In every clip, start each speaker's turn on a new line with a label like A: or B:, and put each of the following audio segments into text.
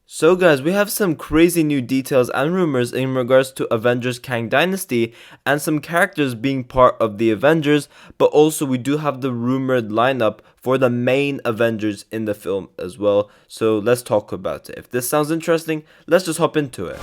A: So guys, we have some crazy new details and rumors in regards to Avengers Kang Dynasty and some characters being part of the Avengers, but also we do have the rumored lineup for the main Avengers in the film as well. So let's talk about it. If this sounds interesting, let's just hop into it.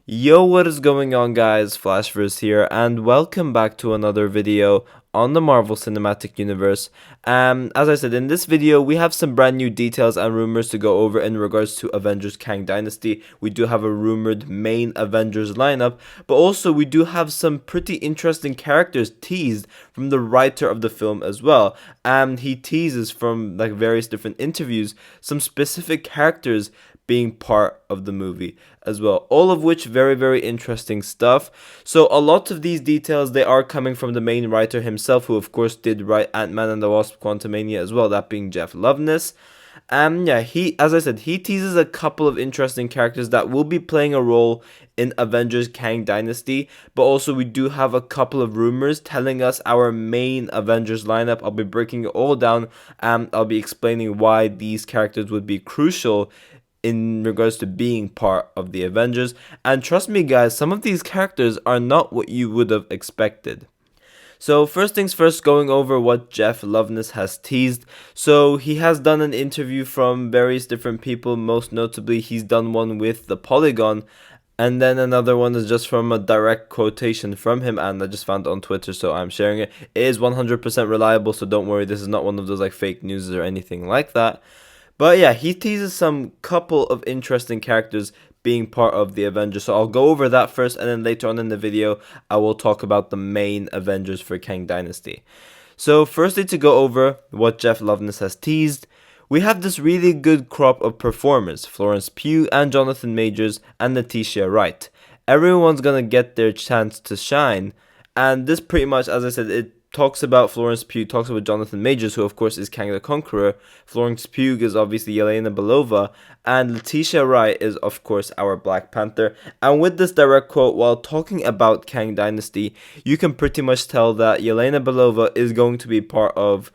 A: Yo, what is going on guys, Flashverse here, and welcome back to another video on the Marvel Cinematic Universe. As I said, in this video, we have some brand new details and rumors to go over in regards to Avengers Kang Dynasty. We do have a rumored main Avengers lineup, but also we do have some pretty interesting characters teased from the writer of the film as well. And he teases from like various different interviews some specific characters being part of the movie as well, all of which very interesting stuff. So a lot of these details, they are coming from the main writer himself, who of course did write Ant-Man and the Wasp: Quantumania as well, that being Jeff Loveness. Yeah, as I said, he teases a couple of interesting characters that will be playing a role in Avengers Kang Dynasty, but also we do have a couple of rumors telling us our main Avengers lineup. I'll be breaking it all down, and I'll be explaining why these characters would be crucial in regards to being part of the Avengers. And trust me guys, some of these characters are not what you would have expected. So first things first, going over what Jeff Loveness has teased. So he has done an interview from various different people, most notably he's done one with the Polygon, and then another one is just from a direct quotation from him, and I just found it on Twitter, so I'm sharing it. It is 100% reliable, so don't worry, this is not one of those like fake news or anything like that. But yeah, he teases some couple of interesting characters being part of the Avengers. So I'll go over that first, and then later on in the video, I will talk about the main Avengers for Kang Dynasty. So firstly, to go over what Jeff Loveness has teased, we have this really good crop of performers: Florence Pugh and Jonathan Majors and Letitia Wright. Everyone's gonna get their chance to shine, and this pretty much, as I said, it talks about Florence Pugh, talks about Jonathan Majors, who of course is Kang the Conqueror. Florence Pugh is obviously Yelena Belova, and Letitia Wright is of course our Black Panther. And with this direct quote, while talking about Kang Dynasty, you can pretty much tell that Yelena Belova is going to be part of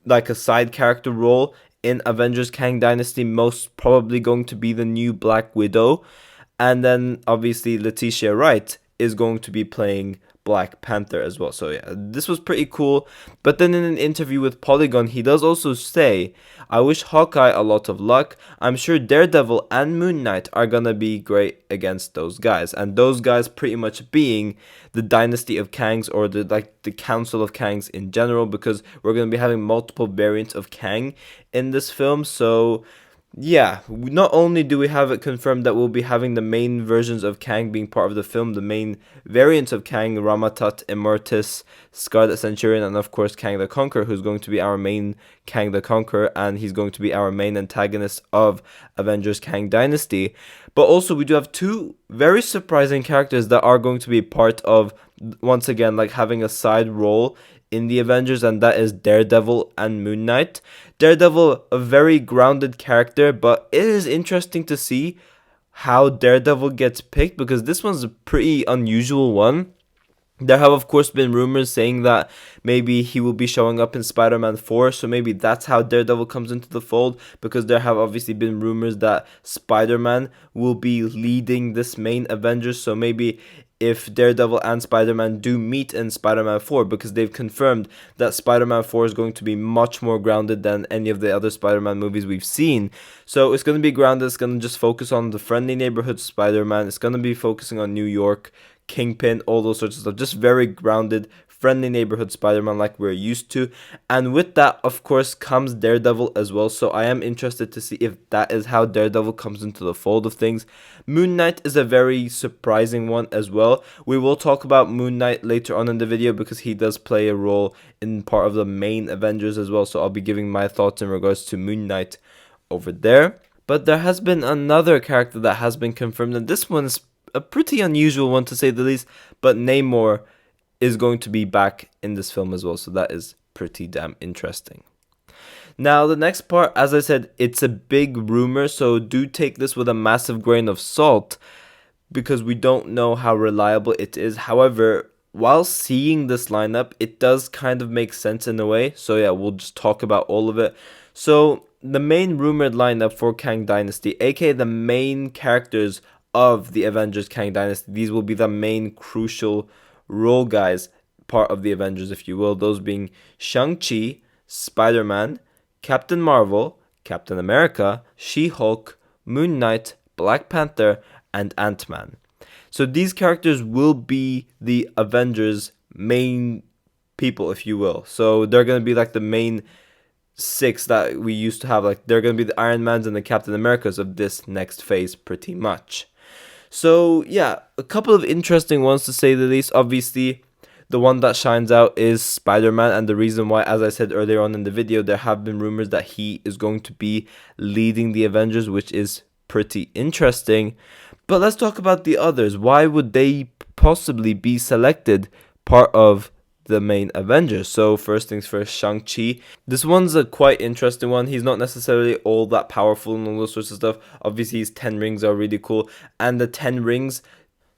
A: like a side character role in Avengers Kang Dynasty, most probably going to be the new Black Widow. And then obviously Letitia Wright is going to be playing Black Panther as well. So yeah, this was pretty cool. But then in an interview with Polygon, he does also say, I wish Hawkeye a lot of luck. I'm sure Daredevil and Moon Knight are gonna be great against those guys. And those guys pretty much being the Dynasty of Kangs, or the Council of Kangs in general, because we're gonna be having multiple variants of Kang in this film. So yeah, not only do we have it confirmed that we'll be having the main versions of Kang being part of the film, the main variants of Kang, Rama-Tut, Immortus, Scarlet Centurion, and of course Kang the Conqueror, who's going to be our main Kang the Conqueror, and he's going to be our main antagonist of Avengers Kang Dynasty. But also we do have two very surprising characters that are going to be part of, once again, like having a side role in the Avengers, and that is Daredevil and Moon Knight. Daredevil, a very grounded character, but it is interesting to see how Daredevil gets picked, because this one's a pretty unusual one. There have of course been rumors saying that maybe he will be showing up in Spider-Man 4, so maybe that's how Daredevil comes into the fold, because there have obviously been rumors that Spider-Man will be leading this main Avengers, so maybe if Daredevil and Spider-Man do meet in Spider-Man 4, because they've confirmed that Spider-Man 4 is going to be much more grounded than any of the other Spider-Man movies we've seen. So it's going to be grounded, it's going to just focus on the friendly neighborhood Spider-Man, it's going to be focusing on New York, Kingpin, all those sorts of stuff, just very grounded, friendly neighborhood Spider-Man like we're used to. And with that, of course, comes Daredevil as well, so I am interested to see if that is how Daredevil comes into the fold of things. Moon Knight is a very surprising one as well. We will talk about Moon Knight later on in the video, because he does play a role in part of the main Avengers as well, so I'll be giving my thoughts in regards to Moon Knight over there. But there has been another character that has been confirmed, and this one's a pretty unusual one to say the least, but Namor is going to be back in this film as well, so that is pretty damn interesting. Now the next part, as I said, it's a big rumor, so do take this with a massive grain of salt, because we don't know how reliable it is. However, while seeing this lineup, it does kind of make sense in a way. So yeah, we'll just talk about all of it. So the main rumored lineup for Kang Dynasty, aka the main characters of the Avengers Kang Dynasty, these will be the main crucial role guys, part of the Avengers, if you will. Those being ShangChi, Spider-Man, Captain Marvel, Captain America, She-Hulk, Moon Knight, Black Panther, and Ant-Man. So these characters will be the Avengers' main people, if you will. So they're going to be like the main six that we used to have. Like, they're going to be the Iron Mans and the Captain Americas of this next phase, pretty much. So yeah, a couple of interesting ones to say the least. Obviously, the one that shines out is Spider-Man, and the reason why, as I said earlier on in the video, there have been rumors that he is going to be leading the Avengers, which is pretty interesting. But let's talk about the others. Why would they possibly be selected part of the main Avengers? So first things first, ShangChi. This one's a quite interesting one. He's not necessarily all that powerful and all those sorts of stuff. Obviously, his 10 rings are really cool. And the 10 rings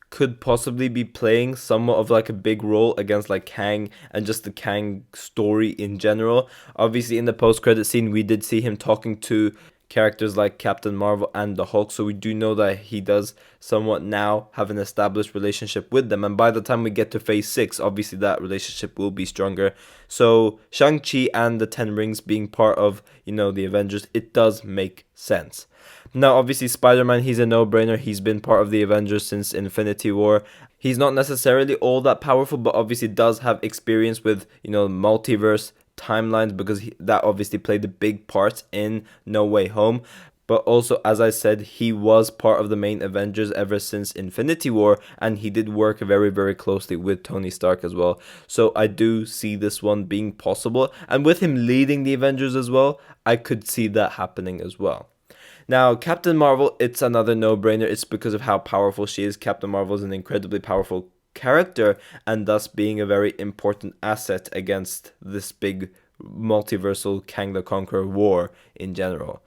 A: could possibly be playing somewhat of like a big role against like Kang and just the Kang story in general. Obviously, in the post-credit scene, we did see him talking to characters like Captain Marvel and the Hulk, so we do know that he does somewhat now have an established relationship with them, and by the time we get to phase 6, obviously that relationship will be stronger. So ShangChi and the 10 rings being part of, the Avengers, it does make sense. Now obviously Spider-Man, he's a no-brainer. He's been part of the Avengers since Infinity War. He's not necessarily all that powerful, but obviously does have experience with, multiverse timelines, because that obviously played a big part in No Way Home. But also, as I said, he was part of the main Avengers ever since Infinity War, and he did work very, very closely with Tony Stark as well. So I do see this one being possible, and with him leading the Avengers as well, I could see that happening as well. Now, Captain Marvel, it's another no-brainer. It's because of how powerful she is. Captain Marvel is an incredibly powerful character, and thus being a very important asset against this big multiversal Kang the Conqueror war in general.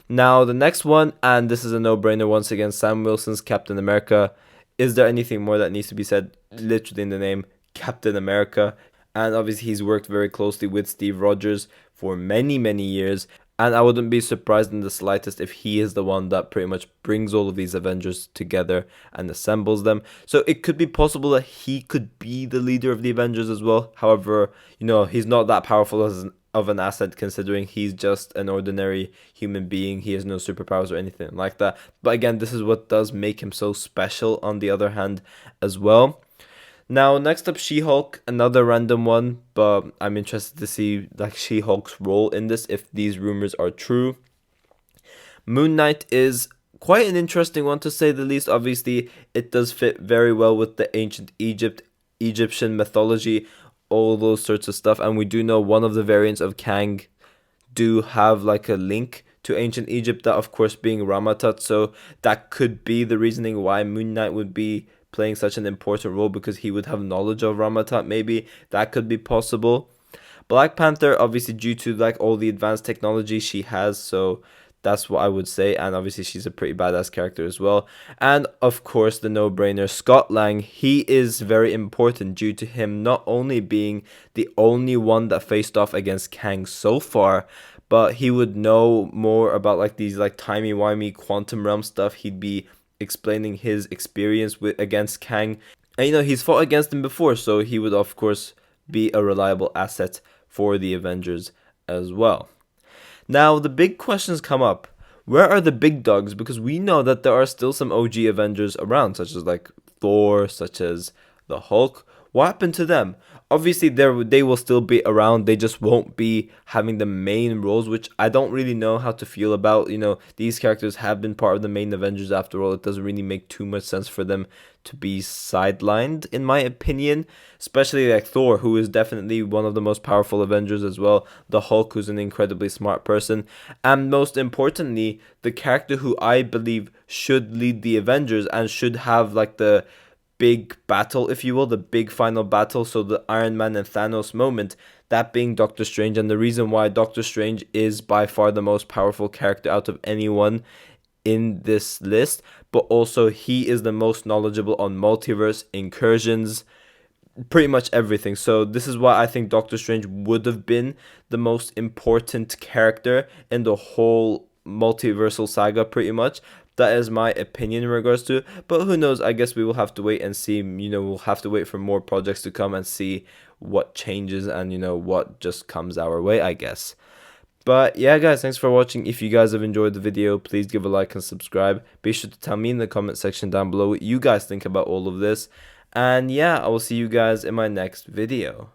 A: Now the next one, and this is a no-brainer once again, Sam Wilson's Captain America. Is there anything more that needs to be said? Literally in the name, Captain America. And obviously he's worked very closely with Steve Rogers for many, many years. And I wouldn't be surprised in the slightest if he is the one that pretty much brings all of these Avengers together and assembles them. So it could be possible that he could be the leader of the Avengers as well. However, he's not that powerful of an asset, considering he's just an ordinary human being. He has no superpowers or anything like that. But again, this is what does make him so special on the other hand as well. Now, next up, She-Hulk, another random one, but I'm interested to see like She-Hulk's role in this if these rumors are true. Moon Knight is quite an interesting one to say the least. Obviously, it does fit very well with the ancient Egyptian mythology, all those sorts of stuff, and we do know one of the variants of Kang do have like a link to ancient Egypt, that of course being Rama-Tut, so that could be the reasoning why Moon Knight would be playing such an important role, because he would have knowledge of Rama-Tut. Maybe that could be possible. Black Panther, obviously due to like all the advanced technology she has, so that's what I would say, and obviously she's a pretty badass character as well. And of course the no-brainer, Scott Lang. He is very important due to him not only being the only one that faced off against Kang so far, but he would know more about like these like timey-wimey quantum realm stuff. He'd be explaining his experience against Kang, and he's fought against him before, so he would of course be a reliable asset for the Avengers as well. Now the big questions come up: where are the big dogs? Because we know that there are still some OG Avengers around, such as like Thor, such as the Hulk. What happened to them? Obviously, they will still be around. They just won't be having the main roles, which I don't really know how to feel about. These characters have been part of the main Avengers after all. It doesn't really make too much sense for them to be sidelined, in my opinion. Especially like Thor, who is definitely one of the most powerful Avengers as well. The Hulk, who's an incredibly smart person. And most importantly, the character who I believe should lead the Avengers and should have like the big battle, if you will, the big final battle, so the Iron Man and Thanos moment, that being Doctor Strange. And the reason why Doctor Strange is by far the most powerful character out of anyone in this list, but also he is the most knowledgeable on multiverse incursions, pretty much everything. So this is why I think Doctor Strange would have been the most important character in the whole multiversal saga, pretty much. That is my opinion in regards to it. But who knows? I guess we will have to wait and see. We'll have to wait for more projects to come and see what changes and, what just comes our way, I guess. But yeah, guys, thanks for watching. If you guys have enjoyed the video, please give a like and subscribe. Be sure to tell me in the comment section down below what you guys think about all of this. And yeah, I will see you guys in my next video.